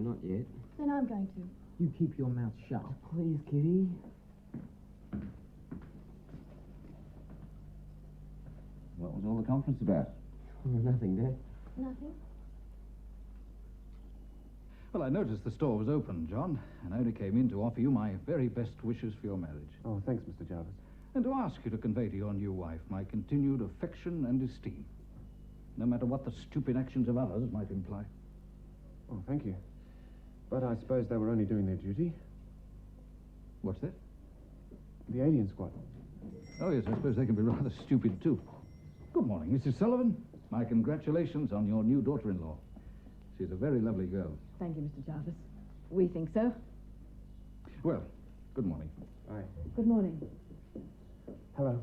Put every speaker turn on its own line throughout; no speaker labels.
not yet.
Then I'm going to.
You keep your mouth shut.
Oh, please, Kitty.
What was all the conference about?
Nothing, Dad.
Nothing.
Well, I noticed the store was open, John, and I only came in to offer you my very best wishes for your marriage.
Oh, thanks, Mr. Jarvis.
And to ask you to convey to your new wife my continued affection and esteem, no matter what the stupid actions of others might imply.
Oh, thank you. But I suppose they were only doing their duty.
What's that?
The alien squad.
Oh, yes, I suppose they can be rather stupid, too. Good morning, Mrs. Sullivan. My congratulations on your new daughter-in-law. She's a very lovely girl.
Thank you, Mr. Jarvis. We think so.
Well, good morning.
Aye.
Good morning.
Hello.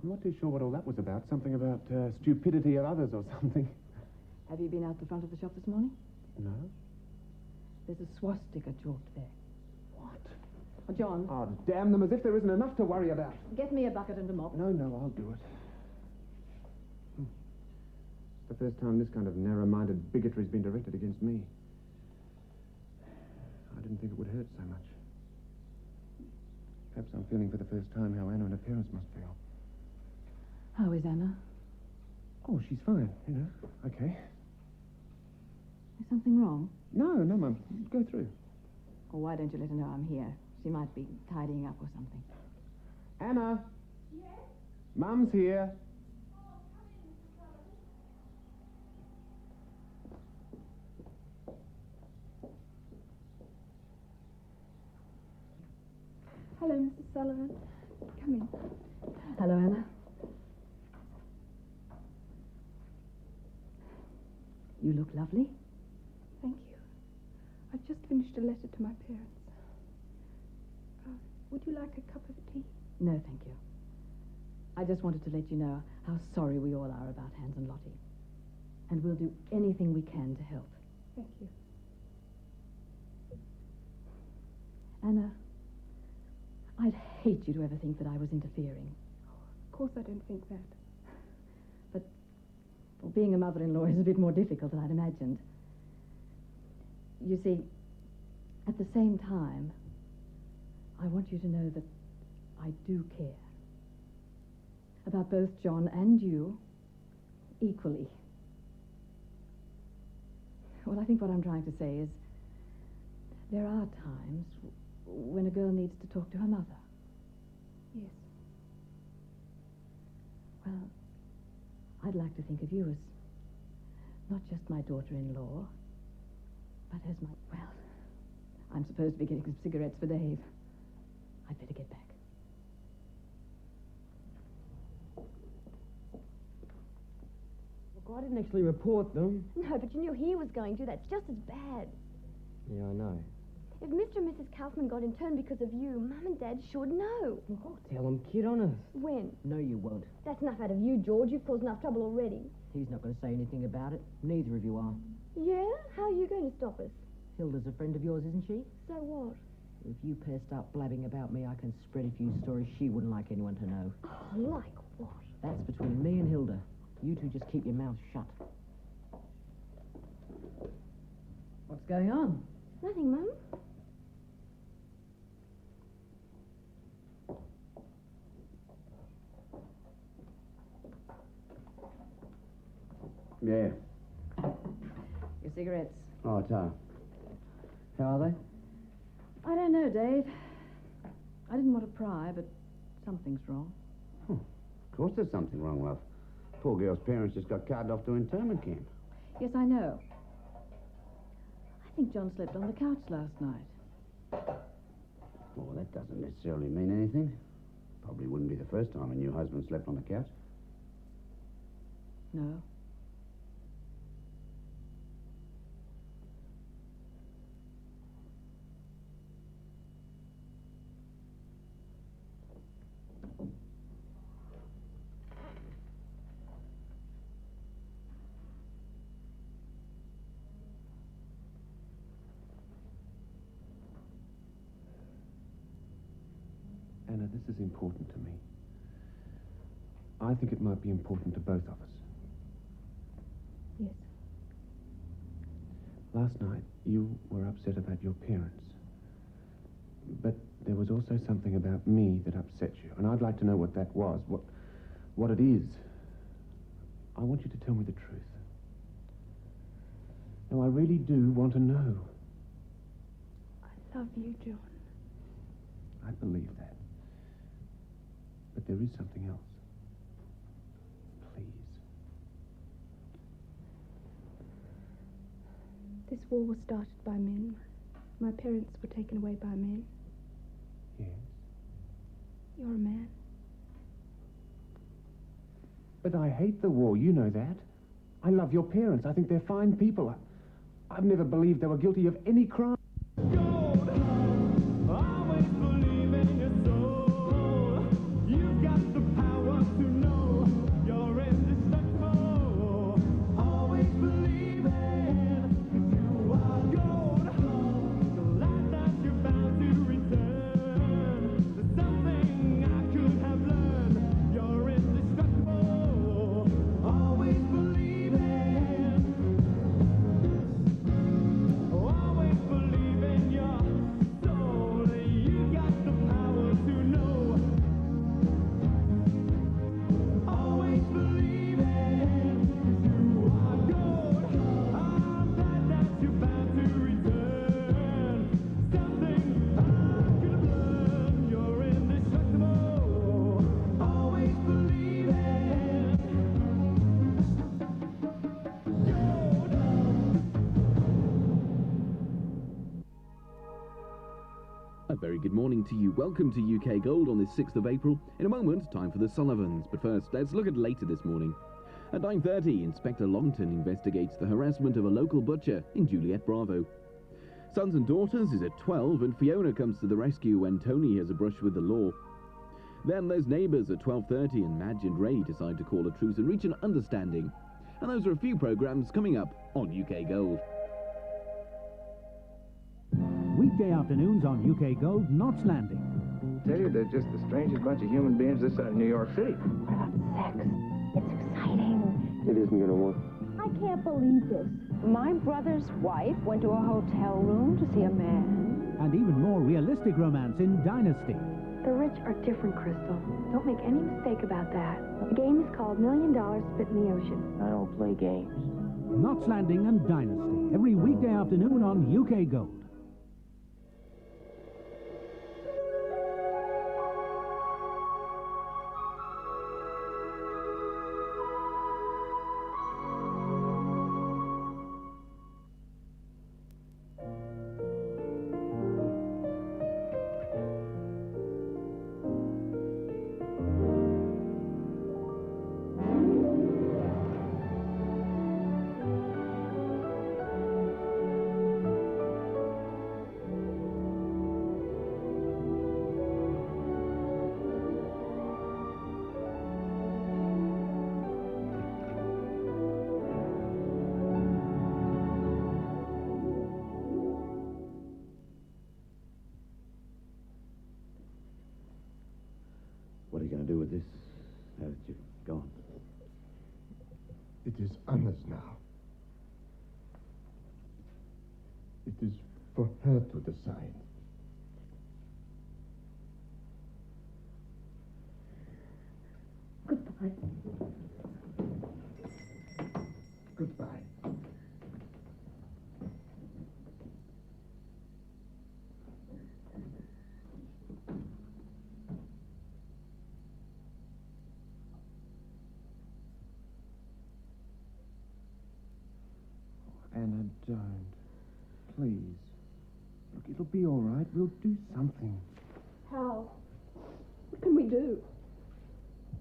I'm not too sure what all that was about. Something about stupidity of others or something.
Have you been out the front of the shop this morning?
No?
There's a swastika chalked there.
What?
Oh, John.
Oh, damn them, as if there isn't enough to worry about.
Get me a bucket and a mop.
No, I'll do it. It's the first time this kind of narrow-minded bigotry's been directed against me. I didn't think it would hurt so much. Perhaps I'm feeling for the first time how Anna and her parents must feel.
How is Anna?
Oh, she's fine, you know. Okay.
Is something wrong?
No, Mum. Go through.
Or why don't you let her know I'm here? She might be tidying up or something.
Anna! Yes? Mum's here.
Hello, Mrs. Sullivan. Come in.
Hello, Anna. You look lovely.
Thank you. I've just finished a letter to my parents. Would you like a cup of tea?
No, thank you. I just wanted to let you know how sorry we all are about Hans and Lottie. And we'll do anything we can to help.
Thank you.
Anna, I'd hate you to ever think that I was interfering.
Of course I don't think that.
But well, being a mother-in-law is a bit more difficult than I'd imagined. You see, at the same time, I want you to know that I do care. About both John and you, equally. Well, I think what I'm trying to say is there are times when a girl needs to talk to her mother.
Yes.
Well, I'd like to think of you as not just my daughter-in-law, but as my... Well, I'm supposed to be getting some cigarettes for Dave. I'd better get back.
Look, I didn't actually report them.
No, but you knew he was going to. That's just as bad.
Yeah, I know.
If Mr. and Mrs. Kaufman got interned because of you, Mum and Dad should know.
Look, I'll tell them, kid, honest.
When?
No, you won't.
That's enough out of you, George. You've caused enough trouble already.
He's not going to say anything about it. Neither of you are.
Yeah? How are you going to stop us?
Hilda's a friend of yours, isn't she?
So what?
If you pair start blabbing about me, I can spread a few stories she wouldn't like anyone to know.
Oh, like what?
That's between me and Hilda. You two just keep your mouths shut.
What's going on?
Nothing, Mum.
Yeah.
Your cigarettes.
Oh, Ta. How are they?
I don't know, Dave. I didn't want to pry, but something's wrong.
Of course there's something wrong, love. Poor girl's parents just got carted off to internment camp.
Yes, I know. I think John slept on the couch last night.
Well, that doesn't necessarily mean anything. Probably wouldn't be the first time a new husband slept on the couch.
No.
Anna, this is important to me. I think it might be important to both of us.
Yes.
Last night, you were upset about your parents. But there was also something about me that upset you, and I'd like to know what that was, what it is. I want you to tell me the truth. No, I really do want to know.
I love you, John.
I believe that. But there is something else. Please.
This war was started by men. My parents were taken away by men.
Yes.
You're a man.
But I hate the war, you know that. I love your parents. I think they're fine people. I've never believed they were guilty of any crime.
A very good morning to you. Welcome to UK Gold on this 6th of April. In a moment, time for the Sullivans. But first, let's look at later this morning. At 9:30, Inspector Longton investigates the harassment of a local butcher in Juliet Bravo. Sons and Daughters is at 12, and Fiona comes to the rescue when Tony has a brush with the law. Then there's Neighbours at 12:30, and Madge and Ray decide to call a truce and reach an understanding. And those are a few programmes coming up on UK Gold.
Weekday afternoons on UK Gold, Knots Landing.
Tell you, they're just the strangest bunch of human beings this side of New York City.
What about sex? It's exciting.
It isn't going to work.
I can't believe this. My brother's wife went to a hotel room to see a man.
And even more realistic romance in Dynasty.
The rich are different, Crystal. Don't make any mistake about that. The game is called $1 Million Spit in the Ocean.
I don't play games.
Knots Landing and Dynasty, every weekday afternoon on UK Gold.
What are you going to do with this, now that you've gone?
It is Anna's now. It is for her to decide.
Goodbye.
Goodbye.
Anna, don't. Please. Look, it'll be all right. We'll do something.
How? What can we do?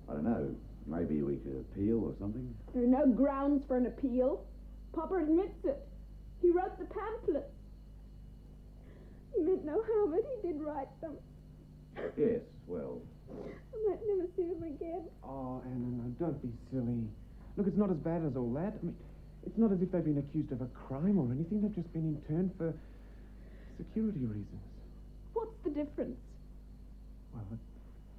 I don't know. Maybe we could appeal or something.
There are no grounds for an appeal. Papa admits it. He wrote the pamphlets. He meant no harm, but he did write them.
Yes, well...
I might never see them again.
Oh, Anna, no, don't be silly. Look, it's not as bad as all that. I mean, it's not as if they've been accused of a crime or anything. They've just been interned for security reasons.
What's the difference?
Well,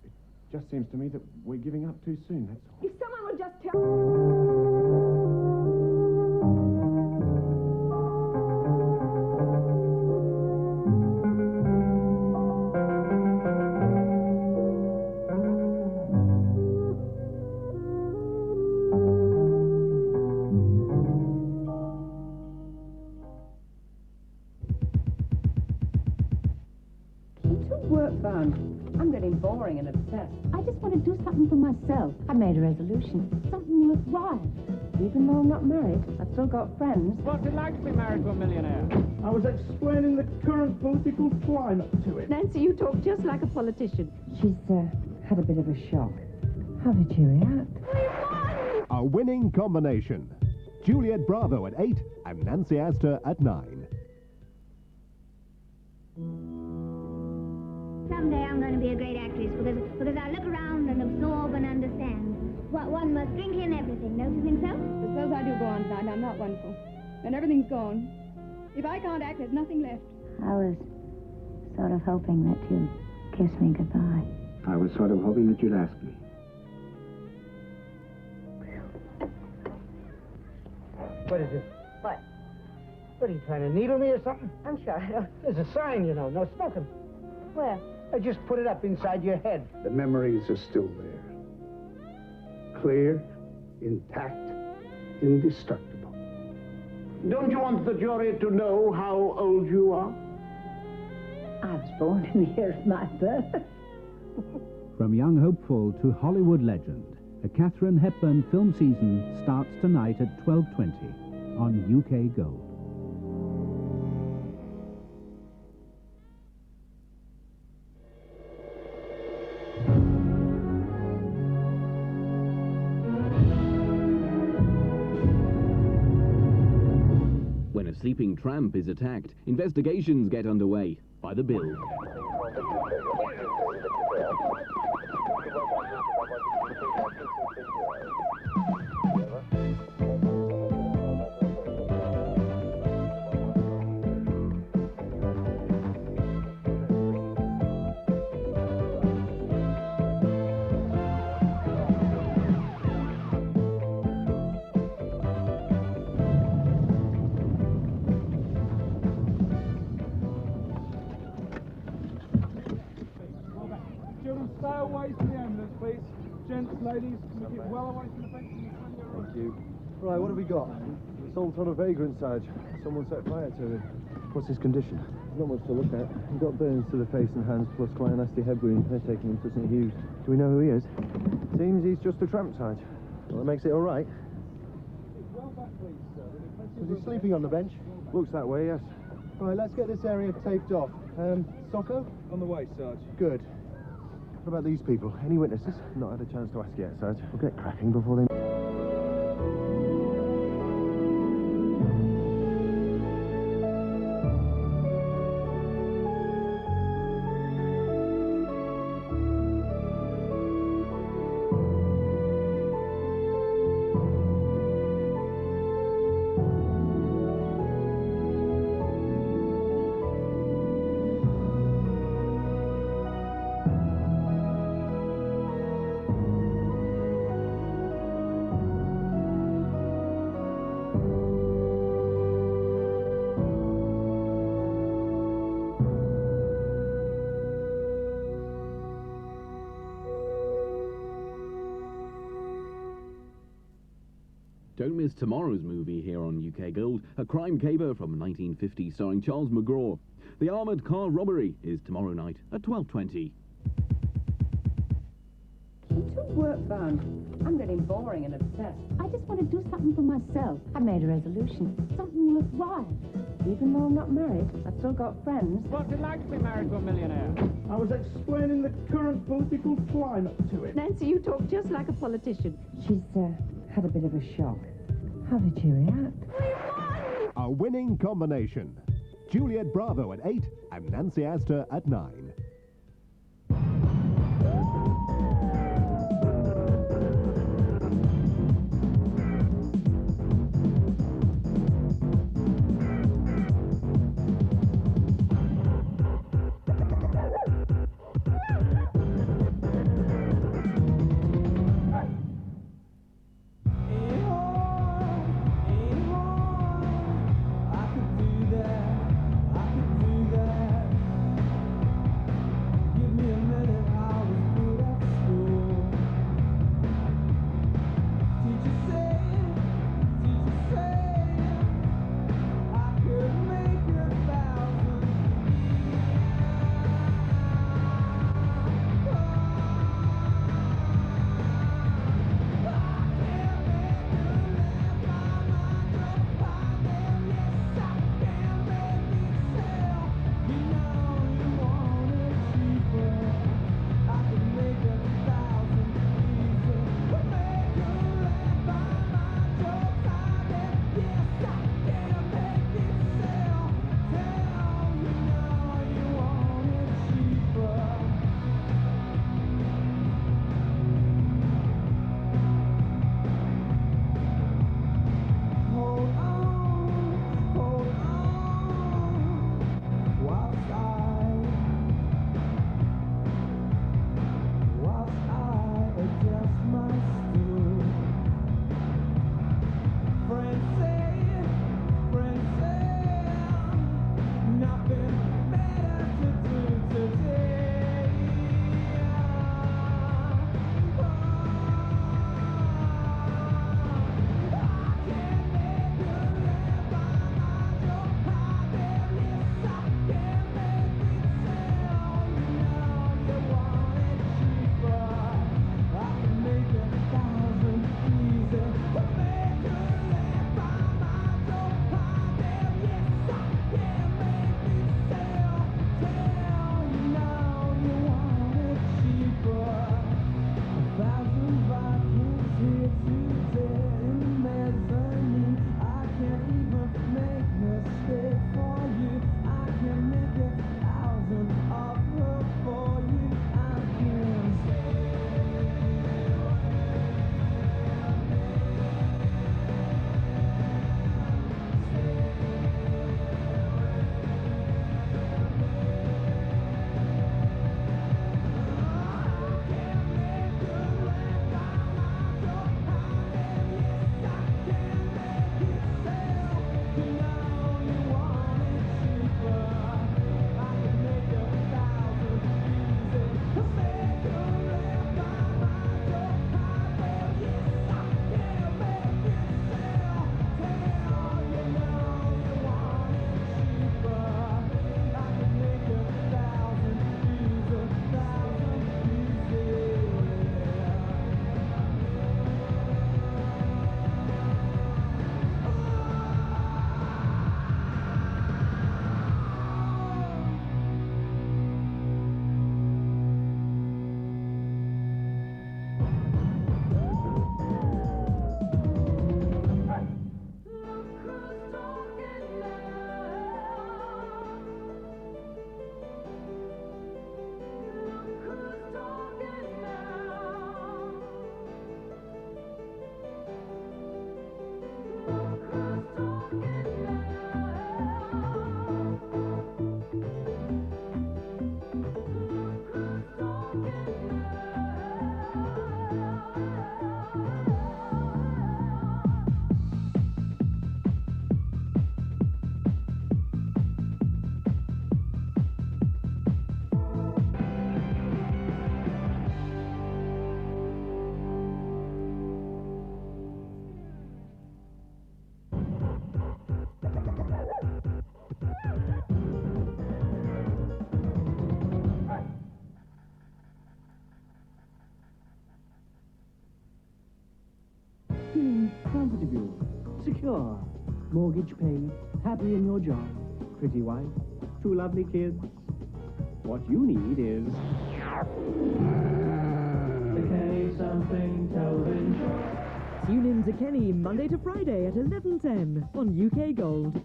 it just seems to me that we're giving up too soon, that's all.
If someone would just tell...
work found. I'm getting boring and obsessed. I just want to do something for myself. I made a resolution. Something worthwhile. Even though I'm not married, I've still got friends.
What's it like to be married to a millionaire?
I was explaining the current political climate to him.
Nancy, you talk just like a politician. She's had a bit of a shock. How did she react?
A winning combination. Juliet Bravo at 8 and Nancy Astor at 9.
Someday I'm going to be a great actress because I look around and absorb and understand. One must drink in everything, don't you think so?
Suppose I do go on tonight, I'm not wonderful. And everything's gone. If I can't act, there's nothing left.
I was sort of hoping that you'd kiss me goodbye.
I was sort of hoping that you'd ask me.
What is it? What? What, are you trying to needle me or something?
I'm sure.
There's a sign, you know, no smoking.
Where?
I just put it up inside your head.
The memories are still there. Clear, intact, indestructible. Don't you want the jury to know how old you are?
I was born in the year of my birth.
From young hopeful to Hollywood legend, a Katharine Hepburn film season starts tonight at 12:20 on UK Gold.
When a sleeping tramp is attacked, investigations get underway by the Bill.
Stay away from the ambulance, please. Gents, ladies, keep well away from the bench in the front of your room.
Thank you. Right, what have we got? Assault on a vagrant, Sarge. Someone set fire to him. What's his condition? Not much to look at. He got burns to the face and hands, plus quite a nasty head wound. They're taking him to St. Hughes. Do we know who he is? Seems he's just a tramp, Sarge. Well, that makes it all right.
Well back, please, sir.
Was he sleeping on the bench? Looks that way, yes. Right, let's get this area taped off. Socko?
On the way, Sarge.
Good. What about these people? Any witnesses? Not had a chance to ask yet, Sarge. We'll get cracking before they...
Don't miss tomorrow's movie here on UK Gold, a crime caper from 1950 starring Charles McGraw. The Armoured Car Robbery is tomorrow night at 12:20.
Work found. I'm getting boring and obsessed. I just want to do something for myself. I made a resolution. Something worthwhile. Even though I'm not married, I've still got friends.
What's it like to be married to a millionaire?
I was explaining the current political climate to him.
Nancy, you talk just like a politician.
She's had a bit of a shock. How did she react?
A winning combination. Juliet Bravo at 8 and Nancy Astor at 9.
mortgage paid, happy in your job, pretty wife, 2 lovely kids. What you need is the Kenny Something television show.
Tune in to Kenny Monday to Friday at 11:10 on UK Gold.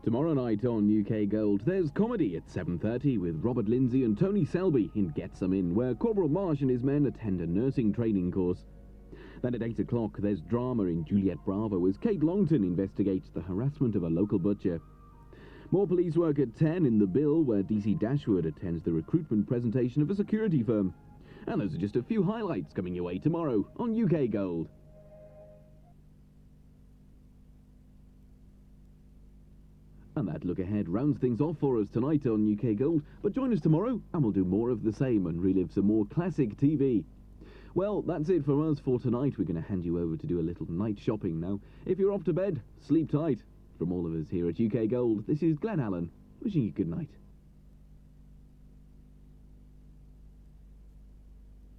Tomorrow night on UK Gold, there's comedy at 7:30 with Robert Lindsay and Tony Selby in Get Some In, where Corporal Marsh and his men attend a nursing training course. Then at 8 o'clock, there's drama in Juliet Bravo as Kate Longton investigates the harassment of a local butcher. More police work at 10 in The Bill, where DC Dashwood attends the recruitment presentation of a security firm. And those are just a few highlights coming your way tomorrow on UK Gold. And that look ahead rounds things off for us tonight on UK Gold. But join us tomorrow and we'll do more of the same and relive some more classic TV. Well, that's it for us for tonight. We're going to hand you over to do a little night shopping now. If you're off to bed, sleep tight. From all of us here at UK Gold, this is Glenn Allen, wishing you good night.